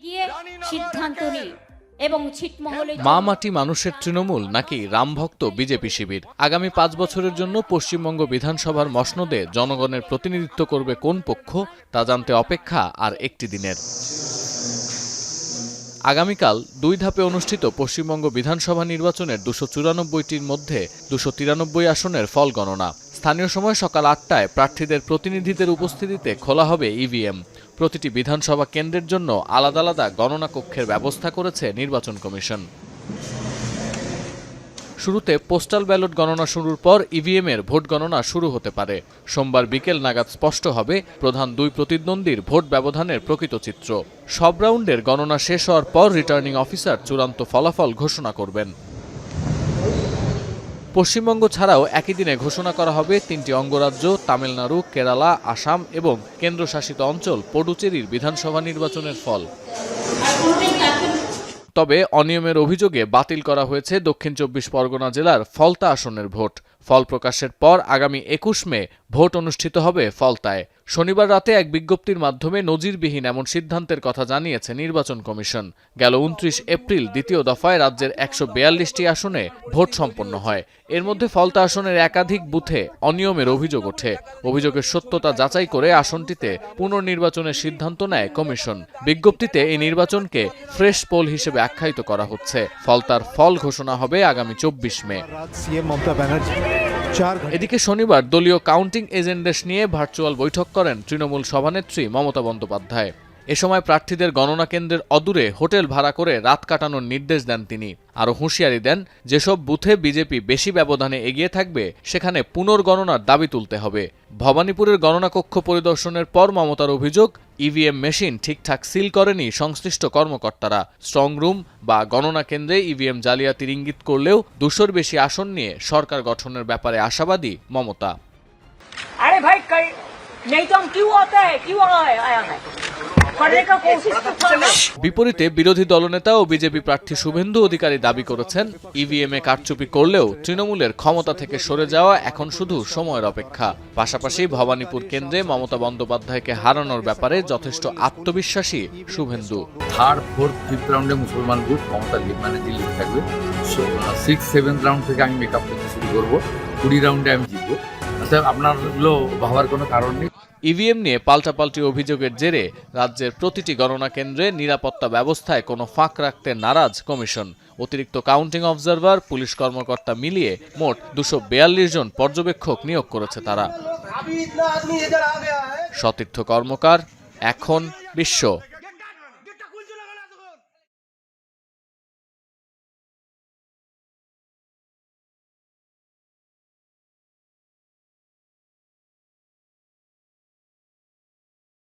গিয়ে সিদ্ধান্ত নিই এবং ছিটমহলে মা মাটি মানুষের তৃণমূল নাকি রামভক্ত বিজেপি শিবির? আগামী 5 বছরের জন্য পশ্চিমবঙ্গ বিধানসভার মসনদে জনগণের প্রতিনিধিত্ব করবে কোন পক্ষ তা জানতে অপেক্ষা আর একটি দিনের। আগামীকাল 2 ধাপে অনুষ্ঠিত পশ্চিমবঙ্গ বিধানসভা নির্বাচনের 294টির মধ্যে 293 আসনের ফল গণনা। স্থানীয় সময় সকাল 8টায় প্রার্থীদের প্রতিনিধিদের উপস্থিতিতে খোলা হবে ইভিএম। প্রতিটি বিধানসভা কেন্দ্রের জন্য আলাদা আলাদা গণনা কক্ষের ব্যবস্থা করেছে নির্বাচন কমিশন। শুরুতে পোস্টাল ব্যালট গণনা শুরুর পর ইভিএমের ভোট গণনা শুরু হতে পারে। সোমবার বিকেল নাগাদ স্পষ্ট হবে প্রধান 2 প্রতিদ্বন্দ্বীর ভোট ব্যবধানের প্রকৃত চিত্র। সব রাউন্ডের গণনা শেষ হওয়ার পর রিটার্নিং অফিসার চূড়ান্ত ফলাফল ঘোষণা করবেন। পশ্চিমবঙ্গ ছাড়াও একই দিনে ঘোষণা করা হবে 3টি অঙ্গরাজ্য তামিলনাড়ু, কেরালা, আসাম এবং কেন্দ্রশাসিত অঞ্চল পুডুচেরির বিধানসভা নির্বাচনের ফল। তবে অনিয়মের অভিযোগে বাতিল করা হয়েছে দক্ষিণ 24 পরগনা জেলার ফলতা আসনের ভোট। ফল প্রকাশের পর আগামী 21 মে ভোট অনুষ্ঠিত হবে ফলতায়। শনিবার রাতে এক বিজ্ঞপ্তির মাধ্যমে নজিরবিহীন এমন সিদ্ধান্তের কথা জানিয়েছে নির্বাচন কমিশন। গেল 29 এপ্রিল দ্বিতীয় দফায় রাজ্যের 142টি আসনে ভোট সম্পন্ন হয়। এর মধ্যে ফলতা আসনের একাধিক বুথে অনিয়মের অভিযোগ ওঠে। অভিযোগের সত্যতা যাচাই করে আসনটিতে পুনর্নির্বাচনের সিদ্ধান্ত নেয় কমিশন। বিজ্ঞপ্তিতে এই নির্বাচনকে ফ্রেশ পোল হিসেবে আখ্যায়িত করা হচ্ছে। ফলতার ফল ঘোষণা হবে আগামী 24 মে। এদিকে শনিবার দলীয় কাউন্টিং এজেন্ডা নিয়ে ভার্চুয়াল বৈঠক করেন তৃণমূল সভানেত্রী মমতা বন্দ্যোপাধ্যায়। এ সময় প্রার্থীদের গণনা কেন্দ্রের অদূরে হোটেল ভাড়া করে রাত কাটানোর নির্দেশ দেন তিনি। আরও হুঁশিয়ারি দেন, যেসব বুথে বিজেপি বেশি ব্যবধানে এগিয়ে থাকবে সেখানে পুনর্গণনার দাবি তুলতে হবে। ভবানীপুরের গণনা কক্ষ পরিদর্শনের পর মমতার অভিযোগ, ইভিএম মেশিন ঠিকঠাক সিল করেনি সংশ্লিষ্ট কর্মকর্তারা। স্ট্রং রুম বা গণনা কেন্দ্রে ইভিএম জালিয়াতির ইঙ্গিত করলেও 200-র বেশি আসন নিয়ে সরকার গঠনের ব্যাপারে আশাবাদী মমতা। अरे भाई नहीं तो हम क्यों आता है, क्यों आया है, करने का कोशिश तो करना। বিপরীতে বিরোধী দলনেতা ও বিজেপি প্রার্থী শুভেন্দু অধিকারী দাবি করেছেন, ইভিএমে কারচুপি করলেও তৃণমূলের ক্ষমতা থেকে সরে যাওয়া এখন শুধু সময়ের অপেক্ষা। পাশাপাশি ভবানীপুর কেন্দ্রে মমতা বন্দ্যোপাধ্যায়কে হারানোর ব্যাপারে যথেষ্ট আত্মবিশ্বাসী শুভেন্দু। 3rd, 4th, 5th রাউন্ডে মুসলমান গ্রুপ ক্ষমতার যে লিড থাকবে। 6th, 7th রাউন্ড থেকে আমি মেকআপ করতে শুরু করবো। 20 রাউন্ডে আমি জিতবো। আপনারগুলো ভাবার কোনো কারণ নেই। ইভিএম নিয়ে পাল্টাপাল্টি অভিযোগের জেরে রাজ্যের প্রতিটি গণনা কেন্দ্রে নিরাপত্তা ব্যবস্থায় কোনো ফাঁক রাখতে নারাজ কমিশন। অতিরিক্ত কাউন্টিং অবজারভার, পুলিশ কর্মকর্তা মিলিয়ে মোট 242 জন পর্যবেক্ষক নিয়োগ করেছে তারা। সতীর্থ কর্মকার, এখন বিশ্ব।